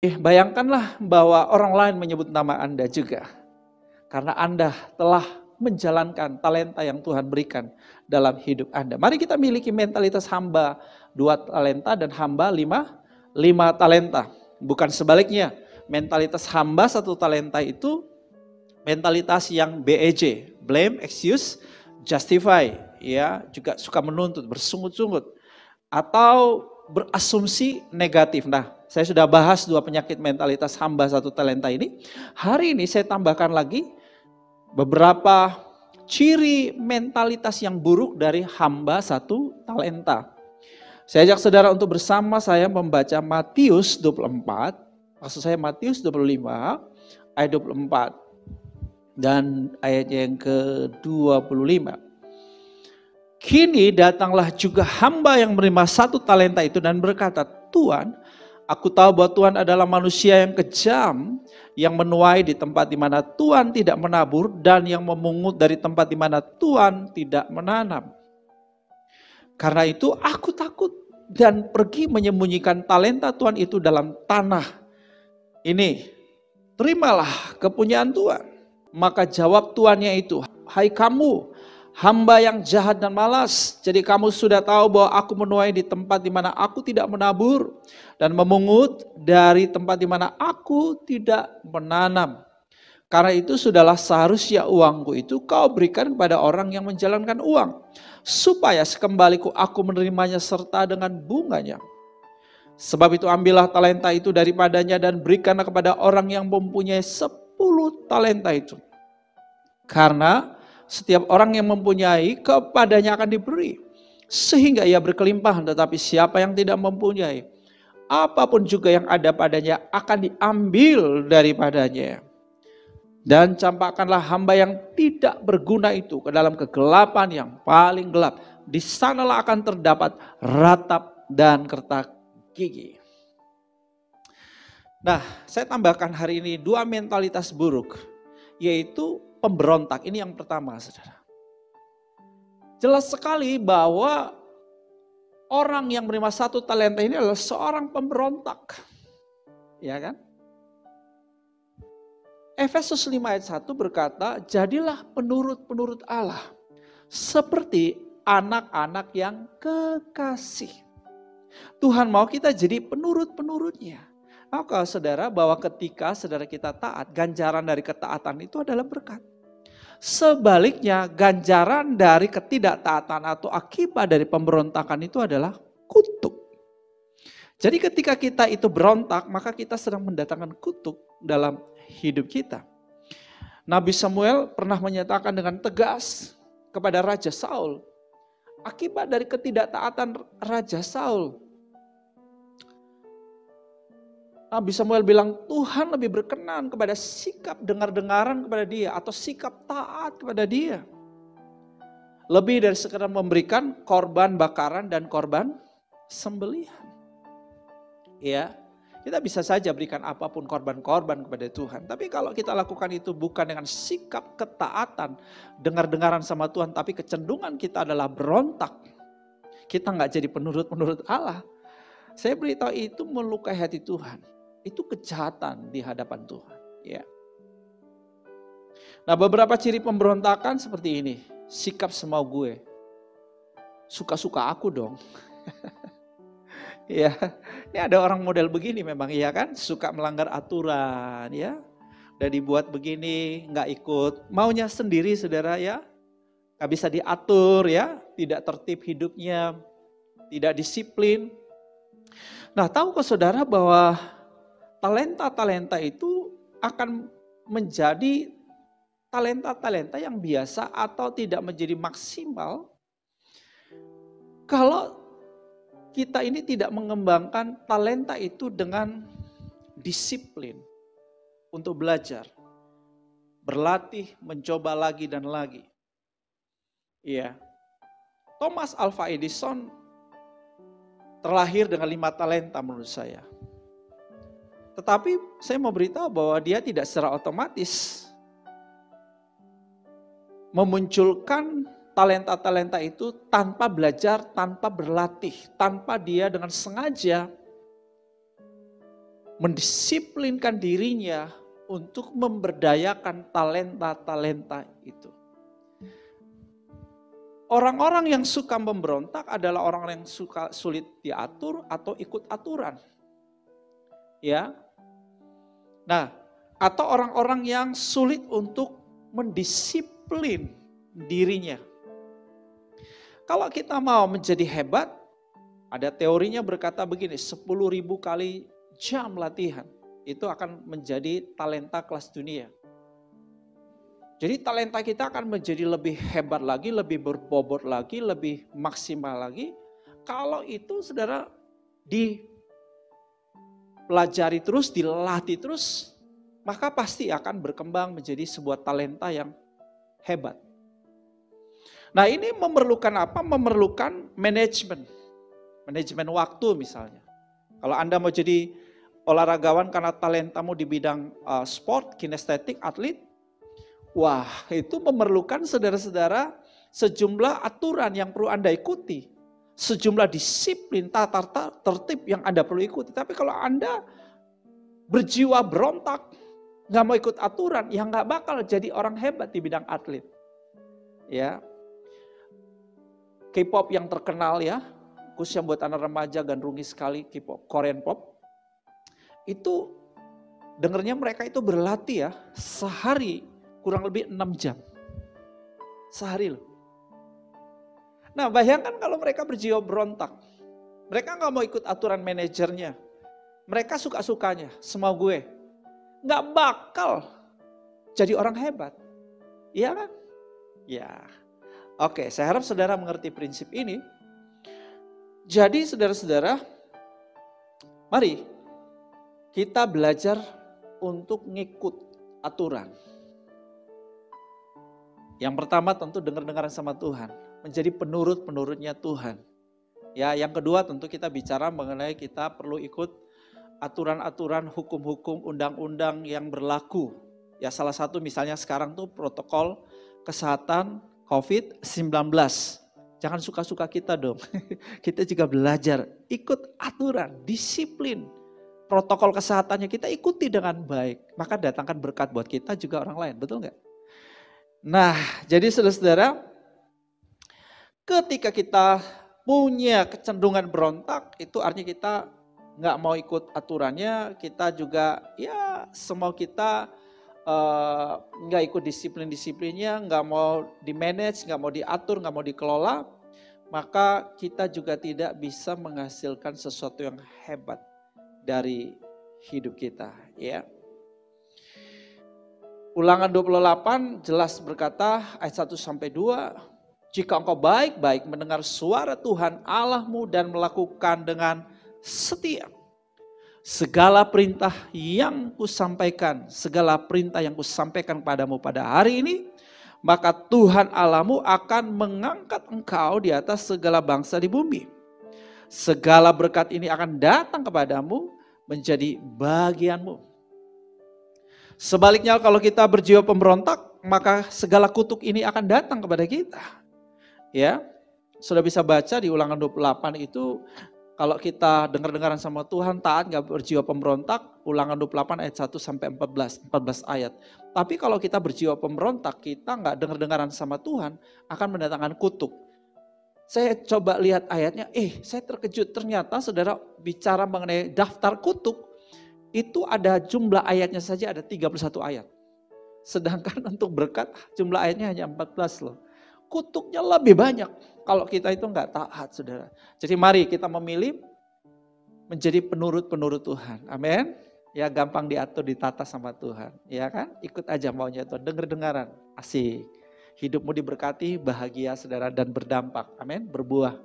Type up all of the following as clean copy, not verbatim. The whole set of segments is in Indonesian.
Bayangkanlah bahwa orang lain menyebut nama Anda juga. Karena Anda telah menjalankan talenta yang Tuhan berikan dalam hidup Anda. Mari kita miliki mentalitas hamba 2 talenta dan hamba 5 talenta. Bukan sebaliknya, mentalitas hamba 1 talenta itu mentalitas yang BEJ, blame, excuse, justify, ya, juga suka menuntut, bersungut-sungut atau berasumsi negatif. Nah, saya sudah bahas 2 penyakit mentalitas hamba 1 talenta ini. Hari ini saya tambahkan lagi beberapa ciri mentalitas yang buruk dari hamba 1 talenta. Saya ajak saudara untuk bersama saya membaca Matius 24, maksud saya Matius 25 ayat 24 dan ayatnya yang ke-25. Kini datanglah juga hamba yang menerima 1 talenta itu dan berkata, Tuhan, aku tahu bahwa Tuhan adalah manusia yang kejam, yang menuai di tempat di mana Tuhan tidak menabur dan yang memungut dari tempat di mana Tuhan tidak menanam. Karena itu aku takut dan pergi menyembunyikan talenta Tuhan itu dalam tanah. Ini, terimalah kepunyaan Tuhan. Maka jawab tuannya itu, hai kamu, hamba yang jahat dan malas, jadi kamu sudah tahu bahwa aku menuai di tempat di mana aku tidak menabur dan memungut dari tempat di mana aku tidak menanam. Karena itu sudahlah seharusnya uangku itu kau berikan kepada orang yang menjalankan uang, supaya sekembaliku aku menerimanya serta dengan bunganya. Sebab itu ambillah talenta itu daripadanya dan berikanlah kepada orang yang mempunyai 10 talenta itu. Karena setiap orang yang mempunyai kepadanya akan diberi, sehingga ia berkelimpahan. Tetapi siapa yang tidak mempunyai, apapun juga yang ada padanya akan diambil daripadanya. Dan campakkanlah hamba yang tidak berguna itu ke dalam kegelapan yang paling gelap. Di sanalah akan terdapat ratap dan kertak gigi. Nah, saya tambahkan hari ini 2 mentalitas buruk, yaitu pemberontak. Ini yang pertama, saudara. Jelas sekali bahwa orang yang menerima 1 talenta ini adalah seorang pemberontak. Ya kan? Efesus 5 ayat 1 berkata, jadilah penurut-penurut Allah, seperti anak-anak yang kekasih. Tuhan mau kita jadi penurut-penurutnya. Maka saudara, bahwa ketika saudara kita taat, ganjaran dari ketaatan itu adalah berkat. Sebaliknya, ganjaran dari ketidaktaatan atau akibat dari pemberontakan itu adalah kutuk. Jadi ketika kita itu berontak, maka kita sedang mendatangkan kutuk dalam hidup kita. Nabi Samuel pernah menyatakan dengan tegas kepada Raja Saul, akibat dari ketidaktaatan Raja Saul, Nabi Samuel bilang Tuhan lebih berkenan kepada sikap dengar-dengaran kepada dia atau sikap taat kepada dia. Lebih dari sekedar memberikan korban bakaran dan korban sembelihan. Ya, kita bisa saja berikan apapun korban-korban kepada Tuhan. Tapi kalau kita lakukan itu bukan dengan sikap ketaatan, dengar-dengaran sama Tuhan, tapi kecenderungan kita adalah berontak. Kita nggak jadi penurut-penurut Allah. Saya beritahu itu melukai hati Tuhan. Itu kejahatan di hadapan Tuhan. Ya. Nah, beberapa ciri pemberontakan seperti ini. Sikap semau gue. Suka-suka aku dong. Ya, ini ada orang model begini memang, ya kan? Suka melanggar aturan, ya. Udah dibuat begini, nggak ikut. Maunya sendiri, saudara, ya. Nggak bisa diatur, ya. Tidak tertib hidupnya, tidak disiplin. Nah, tahukah saudara bahwa talenta-talenta itu akan menjadi talenta-talenta yang biasa atau tidak menjadi maksimal kalau kita ini tidak mengembangkan talenta itu dengan disiplin untuk belajar, berlatih, mencoba lagi dan lagi. Iya. Thomas Alva Edison terlahir dengan 5 talenta menurut saya. Tetapi saya mau beritahu bahwa dia tidak secara otomatis memunculkan talenta-talenta itu tanpa belajar, tanpa berlatih, tanpa dia dengan sengaja mendisiplinkan dirinya untuk memberdayakan talenta-talenta itu. Orang-orang yang suka memberontak adalah orang yang suka sulit diatur atau ikut aturan. Ya. Nah, atau orang-orang yang sulit untuk mendisiplin dirinya. Kalau kita mau menjadi hebat, ada teorinya berkata begini, 10.000 kali jam latihan, itu akan menjadi talenta kelas dunia. Jadi talenta kita akan menjadi lebih hebat lagi, lebih berbobot lagi, lebih maksimal lagi. Kalau itu saudara dipelajari terus, dilatih terus, maka pasti akan berkembang menjadi sebuah talenta yang hebat. Nah ini memerlukan apa? Memerlukan manajemen. Manajemen waktu misalnya. Kalau Anda mau jadi olahragawan karena talentamu di bidang sport, kinestetik, atlet, wah itu memerlukan saudara-saudara sejumlah aturan yang perlu Anda ikuti. Sejumlah disiplin, tata tertib yang Anda perlu ikuti. Tapi kalau Anda berjiwa berontak, nggak mau ikut aturan, ya nggak bakal jadi orang hebat di bidang atlet. Ya, K-pop yang terkenal ya, khususnya buat anak remaja gandrungi sekali K-pop, Korean pop. Itu dengernya mereka itu berlatih ya, sehari kurang lebih 6 jam. Sehari loh. Nah bayangkan kalau mereka berjiwa berontak. Mereka gak mau ikut aturan manajernya. Mereka suka-sukanya, semau gue. Gak bakal jadi orang hebat. Iya kan? Ya. Oke, saya harap saudara mengerti prinsip ini. Jadi saudara-saudara, mari kita belajar untuk ngikut aturan. Yang pertama tentu dengar-dengaran sama Tuhan, menjadi penurut-penurutnya Tuhan. Ya, yang kedua tentu kita bicara mengenai kita perlu ikut aturan-aturan, hukum-hukum, undang-undang yang berlaku. Ya, salah satu misalnya sekarang tuh protokol kesehatan COVID-19. Jangan suka-suka kita dong. Kita juga belajar ikut aturan, disiplin. Protokol kesehatannya kita ikuti dengan baik. Maka datangkan berkat buat kita juga orang lain, betul nggak? Nah, jadi saudara-saudara, ketika kita punya kecenderungan berontak, itu artinya kita nggak mau ikut aturannya, kita juga ya semau kita nggak ikut disiplin-disiplinnya, nggak mau di-manage, nggak mau diatur, nggak mau dikelola, maka kita juga tidak bisa menghasilkan sesuatu yang hebat dari hidup kita. Ya. Ulangan 28 jelas berkata ayat 1-2, jika engkau baik-baik mendengar suara Tuhan Allahmu dan melakukan dengan setia segala perintah yang kusampaikan, kepadamu pada hari ini, maka Tuhan Allahmu akan mengangkat engkau di atas segala bangsa di bumi. Segala berkat ini akan datang kepadamu menjadi bagianmu. Sebaliknya kalau kita berjiwa pemberontak, maka segala kutuk ini akan datang kepada kita. Ya, sudah bisa baca di Ulangan 28 itu, kalau kita dengar-dengaran sama Tuhan, taat gak berjiwa pemberontak, Ulangan 28 ayat 1-14 ayat. Tapi kalau kita berjiwa pemberontak, kita gak dengar-dengaran sama Tuhan, akan mendatangkan kutuk. Saya coba lihat ayatnya, saya terkejut, ternyata saudara bicara mengenai daftar kutuk, itu ada jumlah ayatnya saja ada 31 ayat. Sedangkan untuk berkat jumlah ayatnya hanya 14 loh. Kutuknya lebih banyak kalau kita itu enggak taat saudara. Jadi mari kita memilih menjadi penurut-penurut Tuhan. Amin. Ya gampang diatur, ditata sama Tuhan. Ya kan? Ikut aja maunya Tuhan. Dengar-dengaran. Asik. Hidupmu diberkati, bahagia saudara dan berdampak. Amin. Berbuah.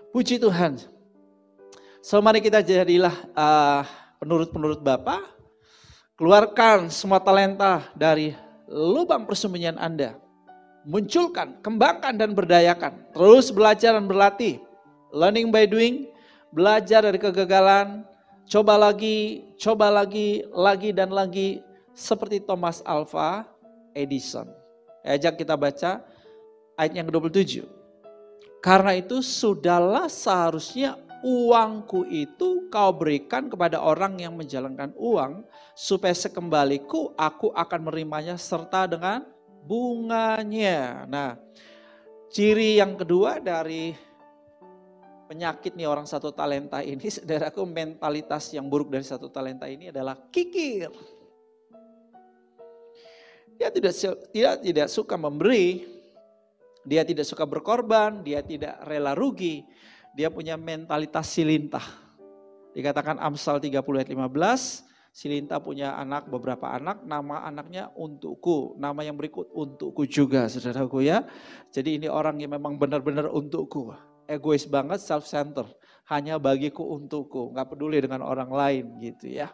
Puji Tuhan. So mari kita jadilah penurut-penurut Bapa, keluarkan semua talenta dari lubang persembunyian Anda. Munculkan, kembangkan dan berdayakan. Terus belajar dan berlatih. Learning by doing, belajar dari kegagalan, coba lagi, lagi dan lagi. Seperti Thomas Alva Edison. Ajak kita baca ayat yang ke-27. Karena itu sudahlah seharusnya uangku itu kau berikan kepada orang yang menjalankan uang, supaya sekembaliku aku akan menerimanya serta dengan bunganya. Nah, ciri yang kedua dari penyakit nih orang satu talenta ini, saudaraku, mentalitas yang buruk dari satu talenta ini adalah kikir. Dia tidak suka memberi, dia tidak suka berkorban, dia tidak rela rugi. Dia punya mentalitas silintah. Dikatakan Amsal 30 ayat 15, silintah punya beberapa anak, nama anaknya untukku, nama yang berikut untukku juga, saudaraku ya. Jadi ini orang yang memang benar-benar untukku. Egois banget, self-centered, hanya bagiku untukku, gak peduli dengan orang lain gitu ya.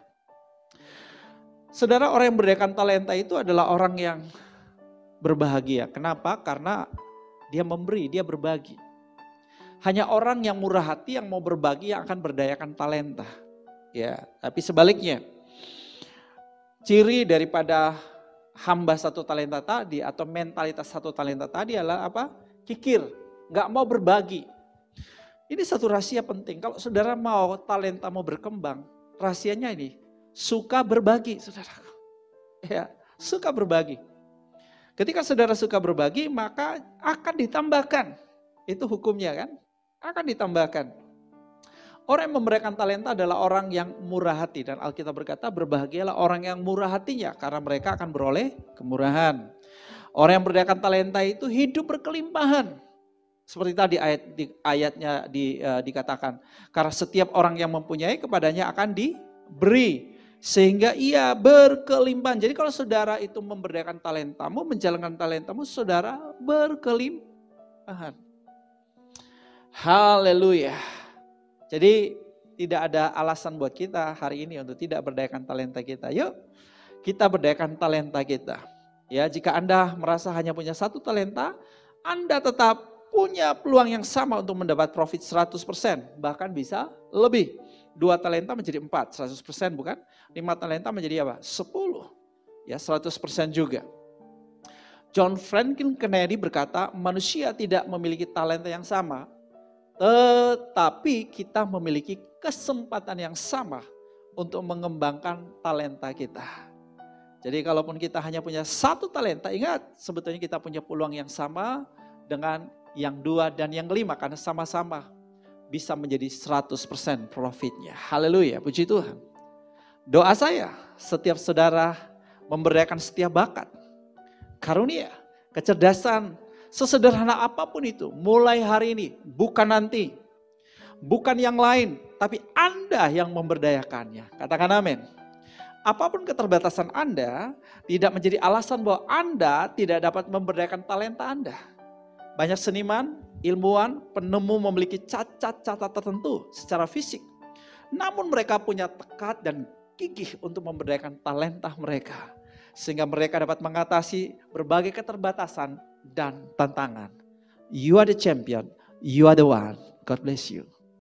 Saudara, orang yang memberdayakan talenta itu adalah orang yang berbahagia. Kenapa? Karena dia memberi, dia berbagi. Hanya orang yang murah hati yang mau berbagi yang akan berdayakan talenta. Ya, tapi sebaliknya, ciri daripada hamba satu talenta tadi atau mentalitas satu talenta tadi adalah apa? Kikir, nggak mau berbagi. Ini satu rahasia penting. Kalau saudara mau talenta mau berkembang, rahasianya ini suka berbagi, saudara. Ya, suka berbagi. Ketika saudara suka berbagi, maka akan ditambahkan. Itu hukumnya kan? Akan ditambahkan. Orang yang memberikan talenta adalah orang yang murah hati. Dan Alkitab berkata berbahagialah orang yang murah hatinya. Karena mereka akan beroleh kemurahan. Orang yang memberdayakan talenta itu hidup berkelimpahan. Seperti tadi ayatnya dikatakan. Karena setiap orang yang mempunyai kepadanya akan diberi. Sehingga ia berkelimpahan. Jadi kalau saudara itu memberdayakan talentamu, menjalankan talentamu, saudara berkelimpahan. Haleluya. Jadi tidak ada alasan buat kita hari ini untuk tidak berdayakan talenta kita. Yuk kita berdayakan talenta kita. Ya, jika Anda merasa hanya punya satu talenta, Anda tetap punya peluang yang sama untuk mendapat profit 100%. Bahkan bisa lebih. 2 talenta menjadi 4, 100% bukan? 5 talenta menjadi apa? 10. Ya, 100% juga. John Franklin Kennedy berkata, manusia tidak memiliki talenta yang sama. Tetapi kita memiliki kesempatan yang sama untuk mengembangkan talenta kita. Jadi kalaupun kita hanya punya satu talenta, ingat sebetulnya kita punya peluang yang sama dengan yang 2 dan yang 5 karena sama-sama bisa menjadi 100% profitnya. Haleluya, puji Tuhan. Doa saya, setiap saudara memberdayakan setiap bakat, karunia, kecerdasan, sesederhana apapun itu, mulai hari ini, bukan nanti, bukan yang lain, tapi Anda yang memberdayakannya. Katakan amin. Apapun keterbatasan Anda, tidak menjadi alasan bahwa Anda tidak dapat memberdayakan talenta Anda. Banyak seniman, ilmuwan, penemu memiliki cacat-cacat tertentu secara fisik. Namun mereka punya tekad dan gigih untuk memberdayakan talenta mereka. Sehingga mereka dapat mengatasi berbagai keterbatasan dan tantangan. You are the champion, you are the one. God bless you.